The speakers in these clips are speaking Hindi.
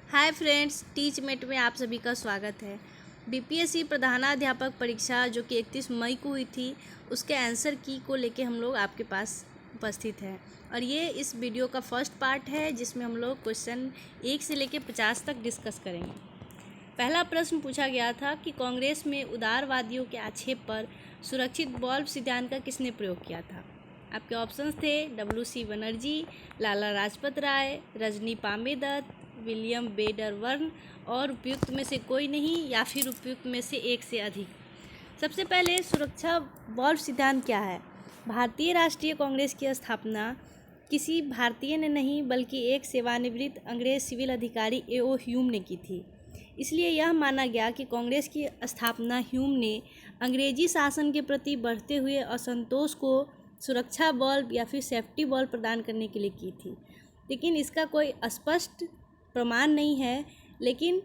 हाय फ्रेंड्स, टीच मेट में आप सभी का स्वागत है। बीपीएससी प्रधानाध्यापक परीक्षा जो कि 31 मई को हुई थी, उसके आंसर की को लेके हम लोग आपके पास उपस्थित हैं। और ये इस वीडियो का फर्स्ट पार्ट है जिसमें हम लोग क्वेश्चन 1 से लेके 50 तक डिस्कस करेंगे। पहला प्रश्न पूछा गया था कि कांग्रेस में उदारवादियों के आक्षेप पर सुरक्षित बल्ब सिद्धांत का किसने प्रयोग किया था। आपके ऑप्शंस थे WC बनर्जी, लाला लाजपत राय, रजनी पामे दत्त, विलियम बेडरवर्न और उपयुक्त में से कोई नहीं या फिर उपयुक्त में से एक से अधिक। सबसे पहले सुरक्षा बल्ब सिद्धांत क्या है। भारतीय राष्ट्रीय कांग्रेस की स्थापना किसी भारतीय ने नहीं बल्कि एक सेवानिवृत्त अंग्रेज सिविल अधिकारी A.O. ह्यूम ने की थी। इसलिए यह माना गया कि कांग्रेस की स्थापना ह्यूम ने अंग्रेजी शासन के प्रति बढ़ते हुए असंतोष को सुरक्षा बल्ब या फिर सेफ्टी बल्ब प्रदान करने के लिए की थी। लेकिन इसका कोई स्पष्ट प्रमाण नहीं है। लेकिन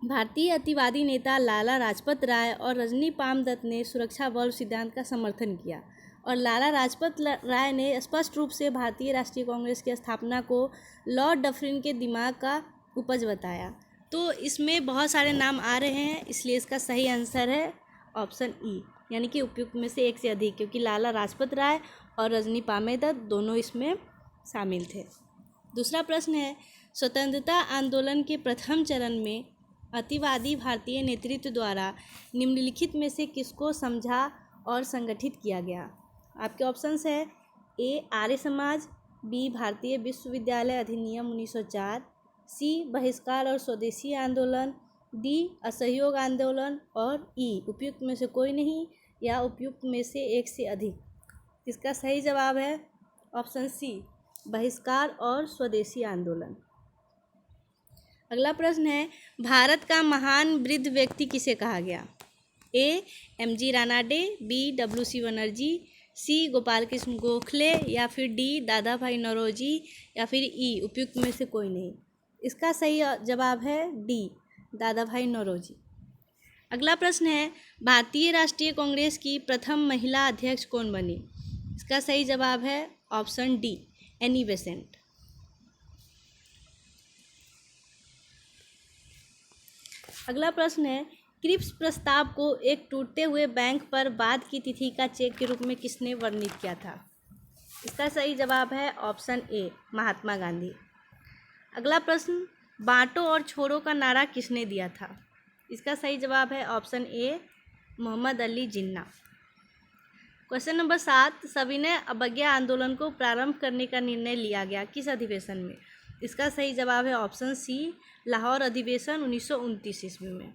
भारतीय अतिवादी नेता लाला लाजपत राय और रजनी पामदत्त ने सुरक्षा बल्ब सिद्धांत का समर्थन किया और लाला लाजपत राय ने स्पष्ट रूप से भारतीय राष्ट्रीय कांग्रेस की स्थापना को लॉर्ड डफरिन के दिमाग का उपज बताया। तो इसमें बहुत सारे नाम आ रहे हैं, इसलिए इसका सही आंसर है ऑप्शन ई, यानी कि उपयुक्त में से एक से अधिक, क्योंकि लाला लाजपत राय और रजनी पामेदत्त दोनों इसमें शामिल थे। दूसरा प्रश्न है, स्वतंत्रता आंदोलन के प्रथम चरण में अतिवादी भारतीय नेतृत्व द्वारा निम्नलिखित में से किसको समझा और संगठित किया गया। आपके ऑप्शंस है ए आर्य समाज, बी भारतीय विश्वविद्यालय अधिनियम 1904, सी बहिष्कार और स्वदेशी आंदोलन, डी असहयोग आंदोलन और ई उपयुक्त में से कोई नहीं या उपयुक्त में से एक से अधिक। इसका सही जवाब है ऑप्शन सी, बहिष्कार और स्वदेशी आंदोलन। अगला प्रश्न है, भारत का महान वृद्ध व्यक्ति किसे कहा गया। A MG Ranade, B WC Banerjee, C Gopal Krishna Gokhale या फिर डी दादा भाई नौरोजी या फिर ई उपयुक्त में से कोई नहीं। इसका सही जवाब है डी दादा भाई नौरोजी। अगला प्रश्न है, भारतीय राष्ट्रीय कांग्रेस की प्रथम महिला अध्यक्ष कौन बनी। इसका सही जवाब है ऑप्शन डी, एनी बेसेंट। अगला प्रश्न है, क्रिप्स प्रस्ताव को एक टूटते हुए बैंक पर बाद की तिथि का चेक के रूप में किसने वर्णित किया था। इसका सही जवाब है ऑप्शन ए, महात्मा गांधी। अगला प्रश्न, बांटो और छोड़ो का नारा किसने दिया था। इसका सही जवाब है option A, Mohammad Ali Jinnah. Question number 7, सविनय अवज्ञा आंदोलन को प्रारंभ करने का निर्णय लिया गया किस अधिवेशन में। इसका सही जवाब है ऑप्शन सी, लाहौर अधिवेशन 1929 ईस्वी में।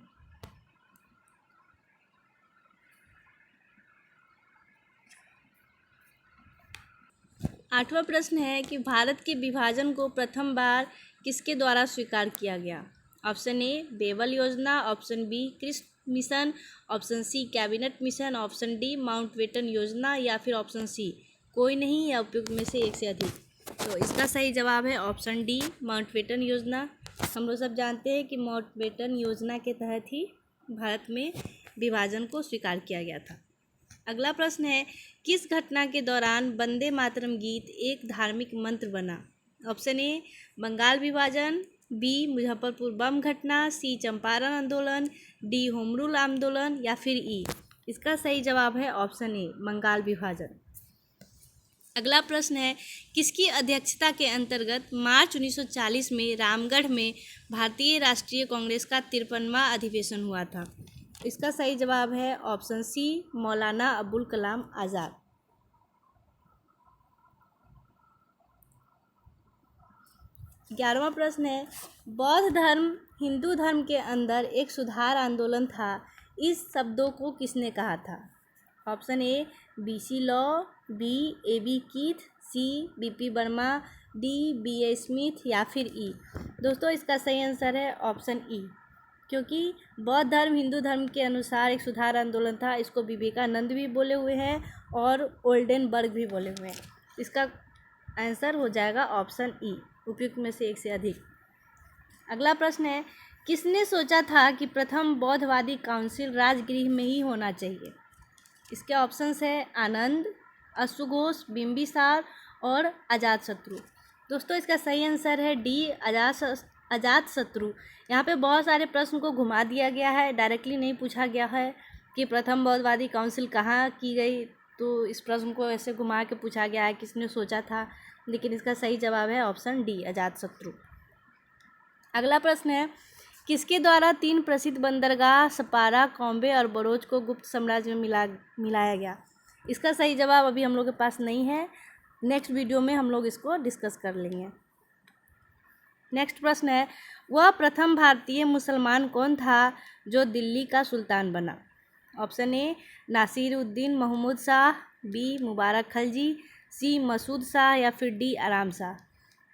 आठवां प्रश्न है कि भारत के विभाजन को प्रथम बार किसके द्वारा स्वीकार किया गया। ऑप्शन ए, बेवल योजना, option B, Cripps mission, option C, cabinet mission, option D, Mountbatten योजना या फिर ऑप्शन सी, कोई नहीं या उपयुक्त में से एक से अधिक। तो इसका सही जवाब है ऑप्शन डी, माउंटबेटन योजना। हम लोग सब जानते हैं कि माउंटबेटन योजना के तहत ही भारत में विभाजन को स्वीकार किया गया था। अगला प्रश्न है, किस घटना के दौरान वंदे मातरम गीत एक धार्मिक मंत्र बना। ऑप्शन ए, बंगाल विभाजन, बी मुजफ्फरपुर बम घटना, सी चंपारण आंदोलन, डी होम रूल आंदोलन या फिर ई। इसका सही जवाब है ऑप्शन ए, बंगाल विभाजन। अगला प्रश्न है, किसकी अध्यक्षता के अंतर्गत मार्च 1940 में रामगढ़ में भारतीय राष्ट्रीय कांग्रेस का 53वां अधिवेशन हुआ था। इसका सही जवाब है ऑप्शन सी, मौलाना अबुल कलाम आज़ाद। ग्यारहवां प्रश्न है, बौद्ध धर्म हिंदू धर्म के अंदर एक सुधार आंदोलन था, इस शब्दों को किसने कहा था। Option A, BC Law, B AB Keith, C BP Verma, D BA Smith या फिर ई। दोस्तों इसका सही आंसर है ऑप्शन ई, क्योंकि बौद्ध धर्म हिंदू धर्म के अनुसार एक सुधार आंदोलन था। इसको विवेकानंद भी बोले हुए हैं और ओल्डेनबर्ग भी बोले हुए हैं। इसका आंसर हो जाएगा ऑप्शन ई, उपयुक्त में से एक से अधिक। अगला प्रश्न है, किसने सोचा था कि प्रथम बौद्धवादी काउंसिल राजगृह में ही होना चाहिए। इसके ऑप्शंस है आनंद, अश्वघोष, बिंबिसार और अजातशत्रु। दोस्तों इसका सही आंसर है डी, अजातशत्रु। यहाँ पे बहुत सारे प्रश्न को घुमा दिया गया है, डायरेक्टली नहीं पूछा गया है कि प्रथम बौद्धवादी काउंसिल कहाँ की गई, तो इस प्रश्न को ऐसे घुमा के पूछा गया है किसने सोचा था, लेकिन इसका सही जवाब है ऑप्शन डी, अजातशत्रु। अगला प्रश्न है, किसके द्वारा 3 प्रसिद्ध बंदरगाह सपारा, कॉम्बे और बरोच को गुप्त साम्राज्य में मिलाया गया? इसका सही जवाब अभी हम लोग के पास नहीं है, नेक्स्ट वीडियो में हम लोग इसको डिस्कस कर लेंगे। नेक्स्ट प्रश्न है, वह प्रथम भारतीय मुसलमान कौन था जो दिल्ली का सुल्तान बना? Option A Nasiruddin Mahmud Shah, B Mubarak Khalji, C Masud Shah या फिर डी आराम शाह,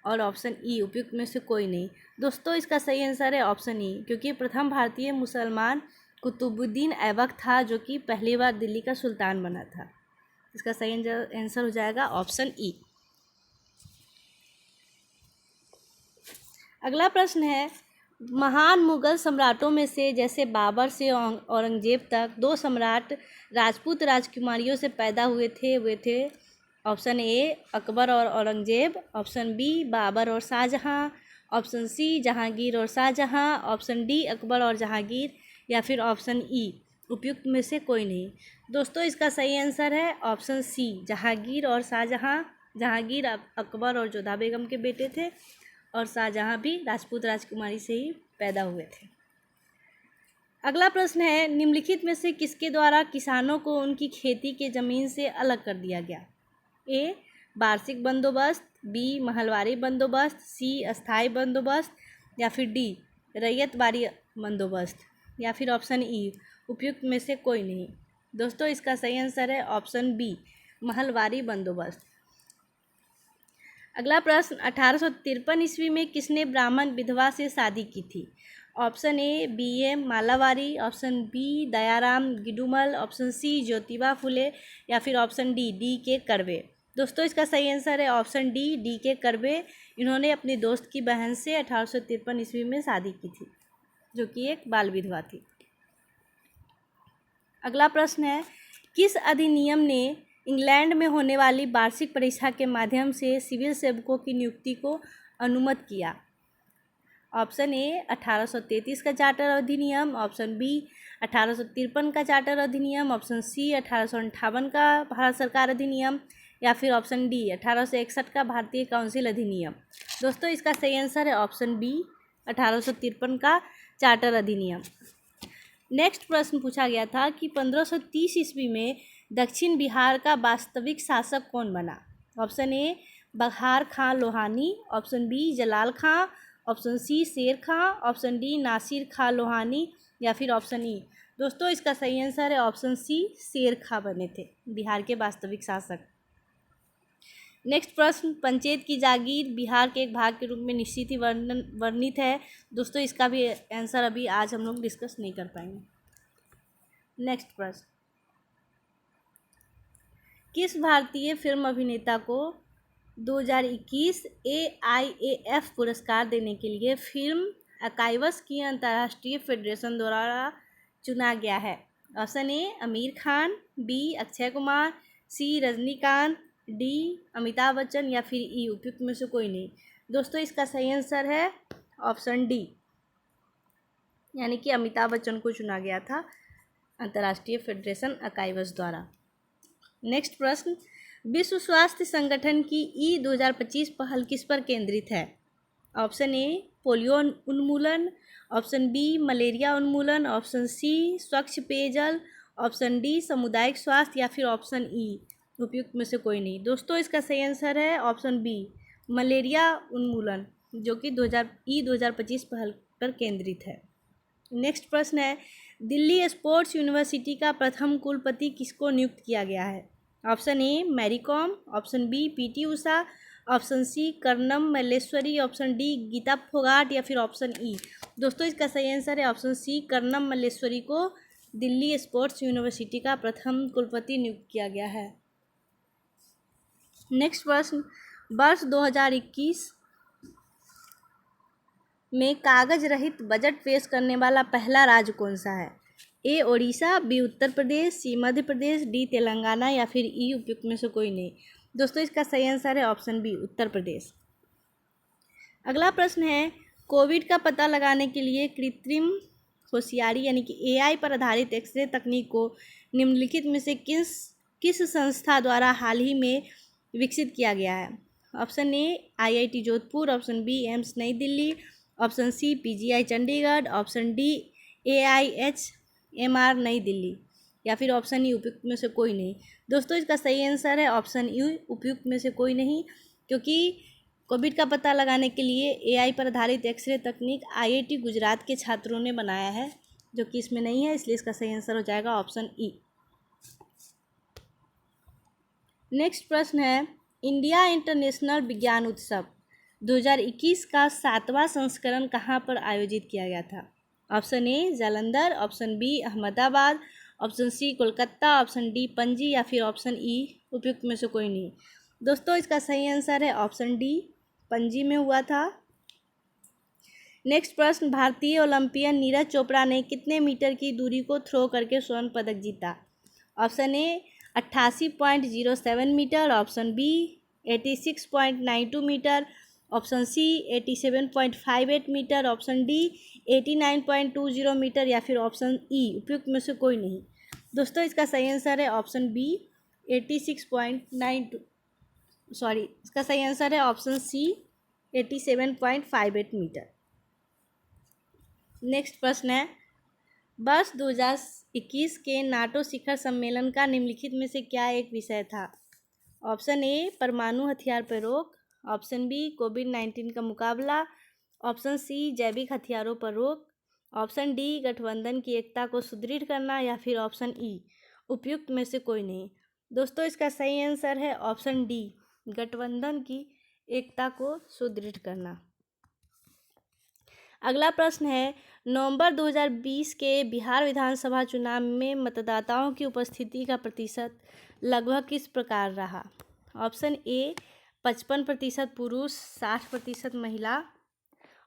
और ऑप्शन ई उपयुक्त में से कोई नहीं। दोस्तों इसका सही आंसर है ऑप्शन ई, क्योंकि प्रथम भारतीय मुसलमान कुतुबुद्दीन ऐबक था जो कि पहली बार दिल्ली का सुल्तान बना था। इसका सही आंसर हो जाएगा ऑप्शन ई। अगला प्रश्न है, महान मुगल सम्राटों में से जैसे बाबर से औरंगजेब तक 2 सम्राट राजपूत राजकुमारियों से पैदा हुए थे। ऑप्शन ए अकबर और औरंगजेब, ऑप्शन बी बाबर और शाहजहां, ऑप्शन सी जहांगीर और शाहजहां, ऑप्शन डी अकबर और जहांगीर, या फिर ऑप्शन ई उपयुक्त में से कोई नहीं। दोस्तों इसका सही आंसर है ऑप्शन सी, जहांगीर और शाहजहां। जहांगीर अकबर और जोधा बेगम के बेटे थे और शाहजहां भी राजपूत राजकुमारी से ही पैदा हुए थे। अगला प्रश्न है, निम्नलिखित में से किसके द्वारा किसानों को उनकी खेती के ज़मीन से अलग कर दिया गया? ए वार्षिक बंदोबस्त, बी महलवारी बंदोबस्त, सी अस्थाई बंदोबस्त, या फिर डी रैयतवारी बंदोबस्त, या फिर ऑप्शन ई उपयुक्त में से कोई नहीं। दोस्तों इसका सही आंसर है ऑप्शन बी, महलवारी बंदोबस्त। अगला प्रश्न, 1853 ईस्वी में किसने ब्राह्मण विधवा से शादी की थी? Option A B M Malabari, option B Dayaram Gidumal, option C Jyotiba Phule, या फिर ऑप्शन डी के कर्वे। दोस्तों इसका सही आंसर है ऑप्शन डी के कर्वे। इन्होंने अपनी दोस्त की बहन से 1853 ईस्वी में शादी की थी, जो कि एक बाल विधवा थी। अगला प्रश्न है, किस अधिनियम ने इंग्लैंड में होने वाली वार्षिक परीक्षा के माध्यम से सिविल सेवकों की नियुक्ति को अनुमत किया? ऑप्शन ए 1833 का चार्टर अधिनियम, ऑप्शन बी 1853 का चार्टर अधिनियम, ऑप्शन सी 1858 का भारत सरकार अधिनियम, या फिर ऑप्शन डी 1861 का भारतीय काउंसिल अधिनियम। दोस्तों इसका सही आंसर है ऑप्शन बी, 1853 का चार्टर अधिनियम। नेक्स्ट प्रश्न पूछा गया था कि 1530 ईस्वी में दक्षिण बिहार का वास्तविक शासक कौन बना? ऑप्शन ए बहार खां लोहानी, ऑप्शन बी जलाल खां, ऑप्शन सी शेर खां, ऑप्शन डी नासिर खां लोहानी, या फिर ऑप्शन ई। दोस्तों इसका सही आंसर है ऑप्शन सी, शेर खां बने थे बिहार के वास्तविक शासक। नेक्स्ट प्रश्न, पंचायत की जागीर बिहार के एक भाग के रूप में निश्चित ही वर्णित है। दोस्तों इसका भी आंसर अभी आज हम लोग डिस्कस नहीं कर पाएंगे। नेक्स्ट प्रश्न, किस भारतीय फिल्म अभिनेता को 2021 AIAF पुरस्कार देने के लिए फिल्म आर्काइव्स की अंतर्राष्ट्रीय फेडरेशन द्वारा चुना गया है? Option A Aamir Khan, B Akshay Kumar, C Rajinikanth, D Amitabh Bachchan, या फिर ई उपयुक्त में से कोई नहीं। दोस्तों इसका सही आंसर है ऑप्शन डी, यानी कि अमिताभ बच्चन को चुना गया था अंतर्राष्ट्रीय फेडरेशन आर्काइव्स द्वारा। नेक्स्ट प्रश्न, विश्व स्वास्थ्य संगठन की ई 2025 पहल किस पर केंद्रित है? ऑप्शन ए पोलियो उन्मूलन, ऑप्शन बी मलेरिया उन्मूलन, ऑप्शन सी स्वच्छ पेयजल, ऑप्शन डी सामुदायिक स्वास्थ्य, या फिर ऑप्शन ई उपयुक्त में से कोई नहीं। दोस्तों इसका सही आंसर है ऑप्शन बी, मलेरिया उन्मूलन, जो कि 2025 पहल पर केंद्रित है। नेक्स्ट प्रश्न है, दिल्ली स्पोर्ट्स यूनिवर्सिटी का प्रथम कुलपति किसको नियुक्त किया गया है? Option A Mary Kom, option B PT Usha, option C Karnam Malleswari, option D Geeta Phogat, या फिर ऑप्शन ई। दोस्तों इसका सही आंसर है ऑप्शन सी, कर्णम मल्लेश्वरी को दिल्ली स्पोर्ट्स यूनिवर्सिटी का प्रथम कुलपति नियुक्त किया गया है। नेक्स्ट प्रश्न, वर्ष 2021 में कागज रहित बजट पेश करने वाला पहला राज्य कौन सा है? ए ओडिशा, बी उत्तर प्रदेश, सी मध्य प्रदेश, डी तेलंगाना, या फिर ई उपयुक्त में से कोई नहीं। दोस्तों इसका सही आंसर है ऑप्शन बी, उत्तर प्रदेश। अगला प्रश्न है, कोविड का पता लगाने के लिए कृत्रिम होशियारी यानी कि एआई पर आधारित एक्सरे तकनीक को निम्नलिखित में से किस किस संस्था द्वारा हाल ही में विकसित किया गया है? Option A IIT Jodhpur, option B AIIMS New Delhi, option C PGI Chandigarh, option D AIHMR New Delhi, या फिर ऑप्शन ई उपयुक्त में से कोई नहीं। दोस्तों इसका सही आंसर है ऑप्शन यू, उपयुक्त में से कोई नहीं, क्योंकि कोविड का पता लगाने के लिए एआई पर आधारित एक्सरे तकनीक आईआईटी गुजरात के छात्रों ने बनाया है, जो कि इसमें नहीं है, इसलिए इसका सही आंसर हो जाएगा ऑप्शन ई। नेक्स्ट प्रश्न है, इंडिया इंटरनेशनल विज्ञान उत्सव 2021 का 7वां संस्करण कहाँ पर आयोजित किया गया था? Option A Jalandhar, option B Ahmedabad, option C Kolkata, option D Panaji, या फिर ऑप्शन ई उपयुक्त में से कोई नहीं। दोस्तों इसका सही आंसर है ऑप्शन डी, पणजी में हुआ था। नेक्स्ट प्रश्न, भारतीय ओलंपियन नीरज चोपड़ा ने कितने मीटर की दूरी को थ्रो करके स्वर्ण पदक जीता? Option A 88.07 metre, option B 86.92 metre, option C 87.58 metre, option D 89.20 metre, या फिर ऑप्शन ई उपयुक्त में से कोई नहीं। दोस्तों इसका सही आंसर है ऑप्शन बी 86.92, सॉरी इसका सही आंसर है ऑप्शन सी 87.58 मीटर। नेक्स्ट प्रश्न है, वर्ष 2021 के नाटो शिखर सम्मेलन का निम्नलिखित में से क्या एक विषय था? ऑप्शन ए परमाणु हथियार पर रोक, ऑप्शन बी कोविड-19 का मुकाबला, ऑप्शन सी जैविक हथियारों पर रोक, ऑप्शन डी गठबंधन की एकता को सुदृढ़ करना, या फिर ऑप्शन ई उपयुक्त में से कोई नहीं। दोस्तों इसका सही आंसर है ऑप्शन डी, गठबंधन की एकता को सुदृढ़ करना। अगला प्रश्न है, नवंबर 2020 के बिहार विधानसभा चुनाव में मतदाताओं की उपस्थिति का प्रतिशत लगभग किस प्रकार रहा? ऑप्शन ए 55% पुरुष 60% महिला,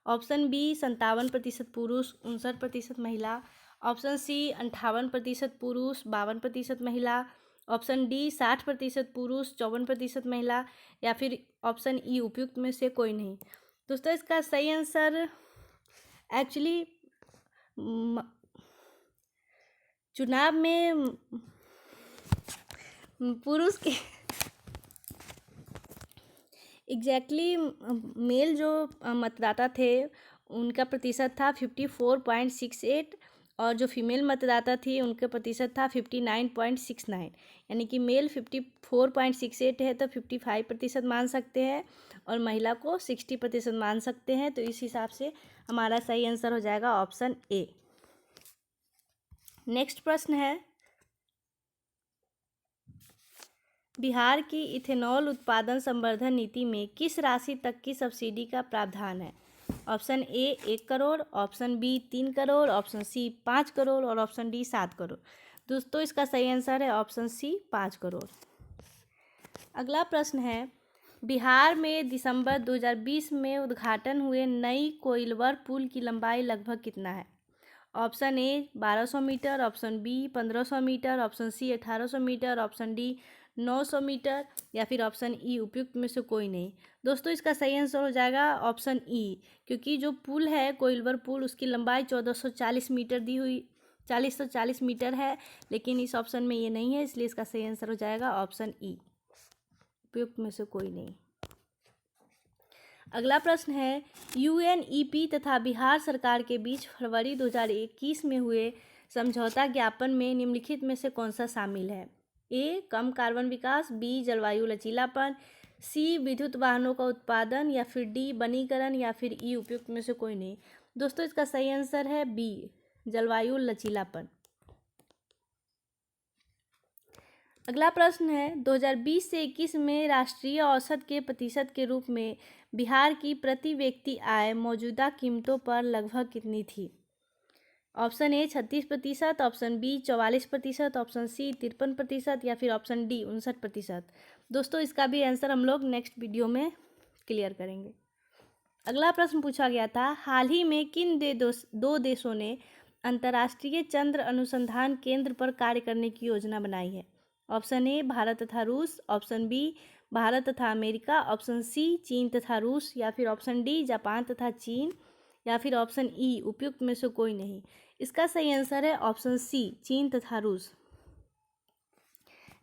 ऑप्शन बी 57% पुरुष 59% महिला, ऑप्शन सी 58% पुरुष 52% महिला, ऑप्शन डी 60% पुरुष 54% महिला, या फिर ऑप्शन ई उपयुक्त में से कोई नहीं। दोस्तों इसका सही आंसर एक्चुअली चुनाव में पुरुष के एग्जैक्टली मेल जो मतदाता थे उनका प्रतिशत था 54.68, और जो फीमेल मतदाता थी उनका प्रतिशत था 59.69, यानी कि मेल 54.68 है तो 55% मान सकते हैं और महिला को 60% मान सकते हैं, तो इस हिसाब से हमारा सही आंसर हो जाएगा ऑप्शन ए। नेक्स्ट प्रश्न है, बिहार की इथेनॉल उत्पादन संवर्धन नीति में किस राशि तक की सब्सिडी का प्रावधान है? Option A 1 crore, option B 3 crore, option C 5 crore, और ऑप्शन डी 7 करोड़। दोस्तों इसका सही आंसर है ऑप्शन सी 5 करोड़। अगला प्रश्न है, बिहार में दिसंबर 2020 में उद्घाटन हुए नई कोइलवर पुल की लंबाई लगभग कितना है? Option A 1200 metre, option B 1500 metre, option C 1800 metre, option D 900 metre, या फिर ऑप्शन ई उपयुक्त में से कोई नहीं। दोस्तों इसका सही आंसर हो जाएगा ऑप्शन ई, क्योंकि जो पुल है कोइलवर पुल उसकी लंबाई 1440 मीटर दी हुई 4040 मीटर है, लेकिन इस ऑप्शन में ये नहीं है, इसलिए इसका सही आंसर हो जाएगा ऑप्शन ई, उपयुक्त में से कोई नहीं। अगला प्रश्न है, यूएनईपी तथा बिहार सरकार के बीच फरवरी 2021 में हुए समझौता ज्ञापन में निम्नलिखित में से कौन सा शामिल है? ए कम कार्बन विकास, बी जलवायु लचीलापन, सी विद्युत वाहनों का उत्पादन, या फिर डी वनीकरण, या फिर ई उपयुक्त में से कोई नहीं। दोस्तों इसका सही आंसर है बी जलवायु लचीलापन। अगला प्रश्न है, 2020 से 21 में राष्ट्रीय औसत के प्रतिशत के रूप में बिहार की प्रति व्यक्ति आय मौजूदा कीमतों पर लगभग कितनी थी? Option A 36%, option B 44%, option C 53%, या फिर ऑप्शन डी 59%। दोस्तों इसका भी आंसर हम लोग नेक्स्ट वीडियो में क्लियर करेंगे। अगला प्रश्न पूछा गया था, हाल ही में किन दो देशों ने अंतर्राष्ट्रीय चंद्र अनुसंधान केंद्र पर कार्य करने की योजना बनाई है? ऑप्शन ए भारत तथा रूस, ऑप्शन बी भारत तथा अमेरिका, ऑप्शन सी चीन तथा रूस, या फिर ऑप्शन डी जापान तथा चीन, या फिर ऑप्शन ई उपयुक्त में से कोई नहीं। इसका सही आंसर है ऑप्शन सी चीन तथा रूस।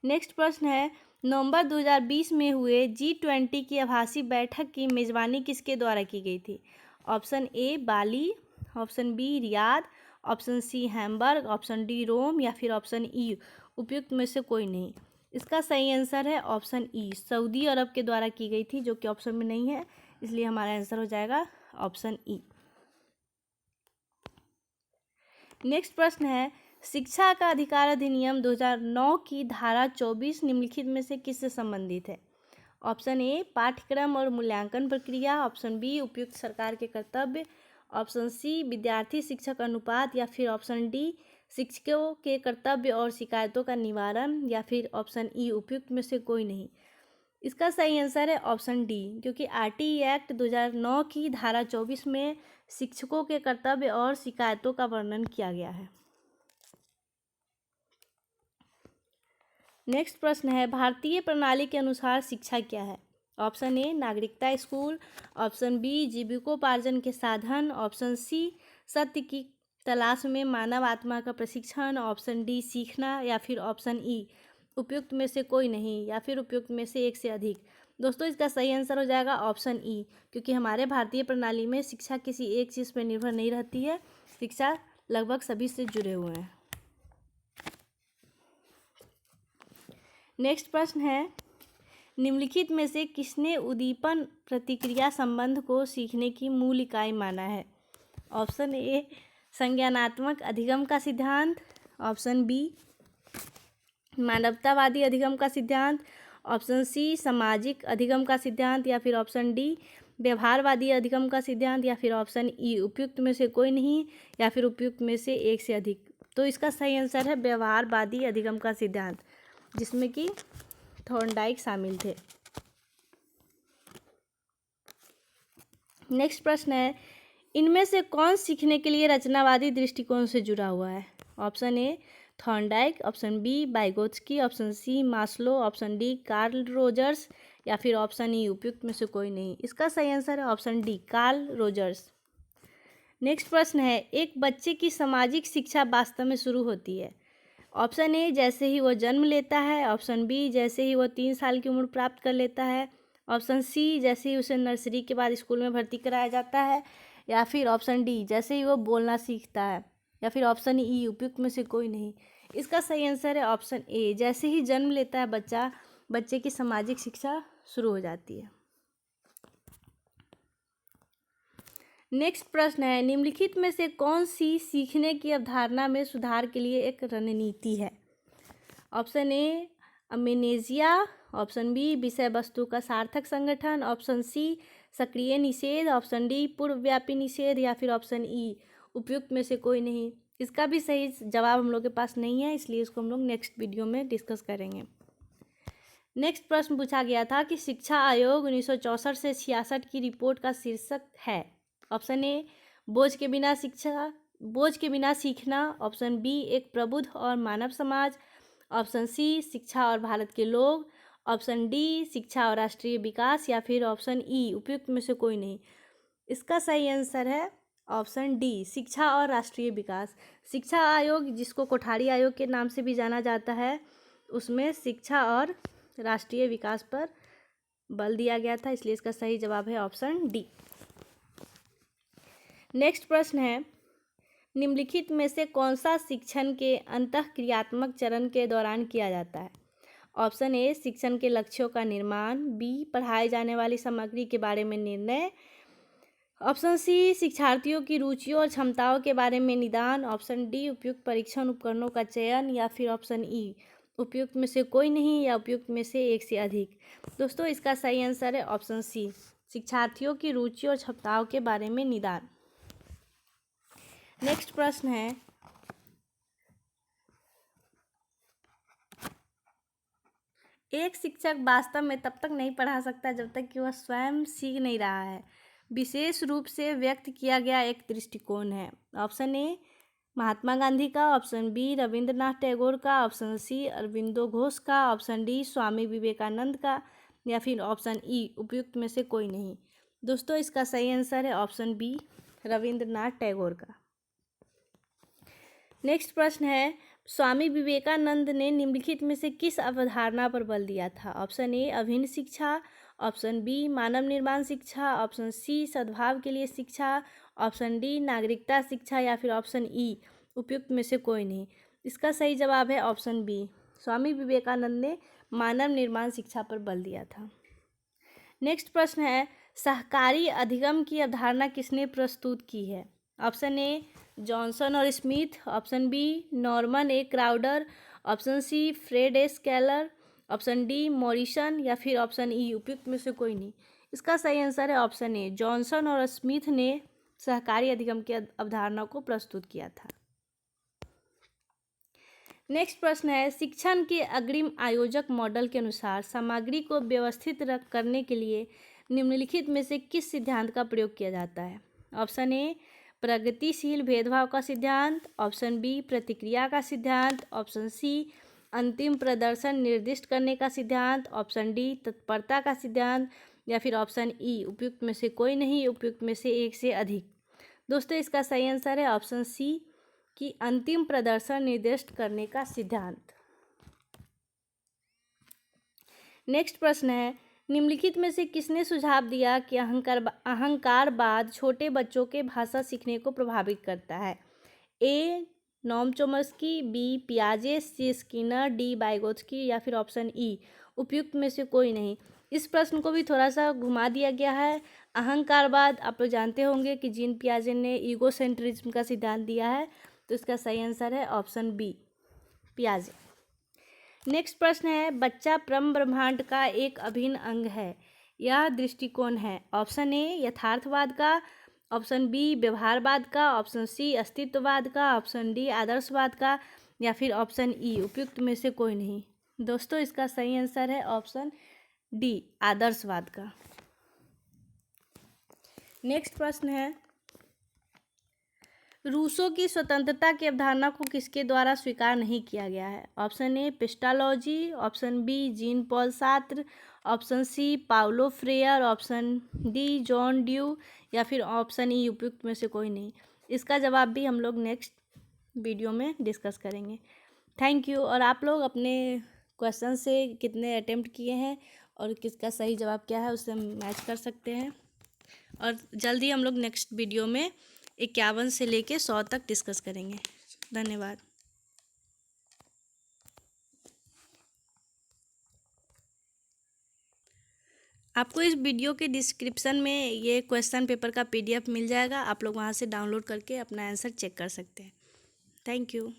नेक्स्ट प्रश्न है, नवंबर 2020 में हुए G20 की आभासी बैठक की मेजबानी किसके द्वारा की गई थी? Option A Bali, option B Riyadh, option C Hamburg, option D Rome या फिर ऑप्शन ई उपयुक्त में से कोई नहीं। इसका सही आंसर है ऑप्शन ई सऊदी अरब के द्वारा की गई थी, जो कि ऑप्शन में नहीं है, इसलिए हमारा आंसर हो जाएगा ऑप्शन ई। नेक्स्ट प्रश्न है, शिक्षा का अधिकार अधिनियम 2009 की धारा 24 निम्नलिखित में से किससे संबंधित है? ऑप्शन ए पाठ्यक्रम और मूल्यांकन प्रक्रिया, ऑप्शन बी उपयुक्त सरकार के कर्तव्य, ऑप्शन सी विद्यार्थी शिक्षक अनुपात या फिर ऑप्शन डी शिक्षकों के कर्तव्य और शिकायतों का निवारण या फिर ऑप्शन ई उपयुक्त में से कोई नहीं। इसका सही आंसर है ऑप्शन डी, क्योंकि आरटीई एक्ट 2009 की धारा 24 में शिक्षकों के कर्तव्य और शिकायतों का वर्णन किया गया है। नेक्स्ट प्रश्न है, भारतीय प्रणाली के अनुसार शिक्षा क्या है? ऑप्शन ए नागरिकता स्कूल, ऑप्शन बी जीविकोपार्जन के साधन, ऑप्शन सी सत्य की तलाश में मानव आत्मा का प्रशिक्षण, ऑप्शन डी सीखना या फिर ऑप्शन ई उपयुक्त में से कोई नहीं या फिर उपयुक्त में से एक से अधिक। दोस्तों इसका सही आंसर हो जाएगा ऑप्शन ई, क्योंकि हमारे भारतीय प्रणाली में शिक्षा किसी एक चीज़ पर निर्भर नहीं रहती है, शिक्षा लगभग सभी से जुड़े हुए हैं। नेक्स्ट प्रश्न है, निम्नलिखित में से किसने उद्दीपन प्रतिक्रिया संबंध को सीखने की मूल इकाई माना है? ऑप्शन ए संज्ञानात्मक अधिगम का सिद्धांत, ऑप्शन बी मानवतावादी अधिगम का सिद्धांत, ऑप्शन सी सामाजिक अधिगम का सिद्धांत या फिर ऑप्शन डी व्यवहारवादी अधिगम का सिद्धांत या फिर ऑप्शन ई उपयुक्त में से कोई नहीं या फिर उपयुक्त में से एक से अधिक। तो इसका सही आंसर है व्यवहारवादी अधिगम का सिद्धांत, जिसमें कि थॉर्नडाइक शामिल थे। नेक्स्ट प्रश्न है, इनमें से कौन सीखने के लिए रचनावादी दृष्टिकोण से जुड़ा हुआ है? Option A Thorndike, option B Vygotsky, option C Maslow, option D Carl Rogers या फिर ऑप्शन ई उपयुक्त में से कोई नहीं। इसका सही आंसर है option D Carl Rogers. Next प्रश्न है, एक बच्चे की सामाजिक शिक्षा वास्तव में शुरू होती है? ऑप्शन ए जैसे ही वो जन्म लेता है, ऑप्शन बी जैसे ही वो 3 साल की उम्र प्राप्त कर लेता है, ऑप्शन सी जैसे ही उसे नर्सरी के बाद स्कूल में भर्ती कराया जाता है या फिर ऑप्शन डी जैसे ही वो बोलना सीखता है या फिर ऑप्शन ई उपयुक्त में से कोई नहीं। इसका सही आंसर है ऑप्शन ए जैसे ही जन्म लेता है बच्चा, बच्चे की सामाजिक शिक्षा शुरू हो जाती है। नेक्स्ट प्रश्न है, निम्नलिखित में से कौन सी सीखने की अवधारणा में सुधार के लिए एक रणनीति है? ऑप्शन ए अमेनेजिया, ऑप्शन बी विषय वस्तु का सार्थक संगठन, ऑप्शन सी सक्रिय निषेध, ऑप्शन डी पूर्वव्यापी निषेध या फिर ऑप्शन ई उपयुक्त में से कोई नहीं। इसका भी सही जवाब हम लोग के पास नहीं है, इसलिए इसको हम लोग नेक्स्ट वीडियो में डिस्कस करेंगे। नेक्स्ट प्रश्न पूछा गया था कि शिक्षा आयोग 1964 से 66 की रिपोर्ट का शीर्षक है। ऑप्शन ए बोझ के बिना सीखना, ऑप्शन बी एक प्रबुद्ध और मानव समाज, ऑप्शन सी शिक्षा और भारत के लोग, ऑप्शन डी शिक्षा और राष्ट्रीय विकास या फिर ऑप्शन ई उपयुक्त में से कोई नहीं। इसका सही आंसर है ऑप्शन डी शिक्षा और राष्ट्रीय विकास। शिक्षा आयोग, जिसको कोठारी आयोग के नाम से भी जाना जाता है, उसमें शिक्षा और राष्ट्रीय विकास पर बल दिया गया था, इसलिए इसका सही जवाब है ऑप्शन डी। नेक्स्ट प्रश्न है, निम्नलिखित में से कौन सा शिक्षण के अंतःक्रियात्मक चरण के दौरान किया जाता है? ऑप्शन ए शिक्षण के लक्ष्यों का निर्माण, बी पढ़ाई जाने वाली सामग्री के बारे में निर्णय, ऑप्शन सी शिक्षार्थियों की रुचियों और क्षमताओं के बारे में निदान, ऑप्शन डी उपयुक्त परीक्षण उपकरणों का चयन या फिर ऑप्शन ई उपयुक्त में से कोई नहीं या उपयुक्त में से एक से अधिक। दोस्तों इसका सही आंसर है ऑप्शन सी शिक्षार्थियों की रुचि और क्षमताओं के बारे में निदान। नेक्स्ट प्रश्न है, एक शिक्षक वास्तव में तब तक नहीं पढ़ा सकता जब तक कि वह स्वयं सीख नहीं रहा है, विशेष रूप से व्यक्त किया गया एक दृष्टिकोण है। ऑप्शन ए महात्मा गांधी का, ऑप्शन बी रविंद्रनाथ टैगोर का, ऑप्शन सी अरविंदो घोष का, ऑप्शन डी स्वामी विवेकानंद का या फिर ऑप्शन ई उपयुक्त में से कोई नहीं। दोस्तों इसका सही आंसर है ऑप्शन बी रविंद्रनाथ टैगोर का। नेक्स्ट प्रश्न है, स्वामी विवेकानंद ने निम्नलिखित में से किस अवधारणा पर बल दिया था? ऑप्शन ए अभिन्न शिक्षा, ऑप्शन बी मानव निर्माण शिक्षा, ऑप्शन सी सद्भाव के लिए शिक्षा, ऑप्शन डी नागरिकता शिक्षा, या फिर ऑप्शन ई उपयुक्त में से कोई नहीं। इसका सही जवाब है ऑप्शन बी। स्वामी विवेकानंद ने मानव निर्माण शिक्षा पर बल दिया था। नेक्स्ट प्रश्न है, सहकारी अधिगम की अवधारणा किसने प्रस्तुत की है? ऑप्शन ए जॉनसन और Smith, option B Norman A Crowder, option C Fred A Skeller, option D Morrison, या फिर ऑप्शन ई उपयुक्त में से कोई नहीं। इसका सही आंसर है ऑप्शन ए, जॉनसन और स्मिथ ने सहकारी अधिगम की अवधारणा को प्रस्तुत किया था। नेक्स्ट प्रश्न है, शिक्षण के अग्रिम आयोजक मॉडल के अनुसार सामग्री को व्यवस्थित करने के लिए निम्नलिखित में से किस सिद्धांत का प्रयोग किया जाता है? ऑप्शन ए प्रगतिशील भेदभाव का सिद्धांत, ऑप्शन बी प्रतिक्रिया का सिद्धांत, ऑप्शन सी अंतिम प्रदर्शन निर्दिष्ट करने का सिद्धांत, ऑप्शन डी तत्परता का सिद्धांत, या फिर ऑप्शन ई उपयुक्त में से कोई नहीं, उपयुक्त में से एक से अधिक। दोस्तों इसका सही आंसर है ऑप्शन सी कि अंतिम प्रदर्शन निर्दिष्ट करने का सिद्धांत। नेक्स्ट प्रश्न है, निम्नलिखित में से किसने सुझाव दिया कि अहंकारवाद छोटे बच्चों के भाषा सीखने को प्रभावित करता है? ए नोम चोम्स्की, बी पियाजे, सी स्किनर, डी वाइगोत्स्की, या फिर ऑप्शन ई उपयुक्त में से कोई नहीं। इस प्रश्न को भी थोड़ा सा घुमा दिया गया है। अहंकारवाद आप लोग जानते होंगे कि जीन पियाजे ने ईगोसेंट्रिज्म का सिद्धांत दिया है, तो इसका सही आंसर है ऑप्शन बी पियाजे। नेक्स्ट प्रश्न है, बच्चा परम ब्रह्मांड का एक अभिन्न अंग है, यह दृष्टिकोण है? ऑप्शन ए यथार्थवाद का, ऑप्शन बी व्यवहारवाद का, ऑप्शन सी अस्तित्ववाद का, ऑप्शन डी आदर्शवाद का, या फिर ऑप्शन ई उपयुक्त में से कोई नहीं। दोस्तों इसका सही आंसर है ऑप्शन डी आदर्शवाद का। नेक्स्ट प्रश्न है, रूसों की स्वतंत्रता की अवधारणा को किसके द्वारा स्वीकार नहीं किया गया है? Option A Pestalozzi, option B Jean Paul Sartre, option C Paulo Freire, option D John Dewey, या फिर ऑप्शन ई उपयुक्त में से कोई नहीं। इसका जवाब भी हम लोग नेक्स्ट वीडियो में डिस्कस करेंगे। Thank you. और आप लोग अपने क्वेश्चन से कितने अटेम्प्ट किए हैं और किसका सही जवाब क्या है उससे मैच कर सकते हैं। और जल्दी हम लोग नेक्स्ट वीडियो में 51 से लेके 100 तक डिस्कस करेंगे। धन्यवाद। आपको इस वीडियो के डिस्क्रिप्शन में ये क्वेश्चन पेपर का PDF मिल जाएगा, आप लोग वहाँ से डाउनलोड करके अपना आंसर चेक कर सकते हैं। Thank you.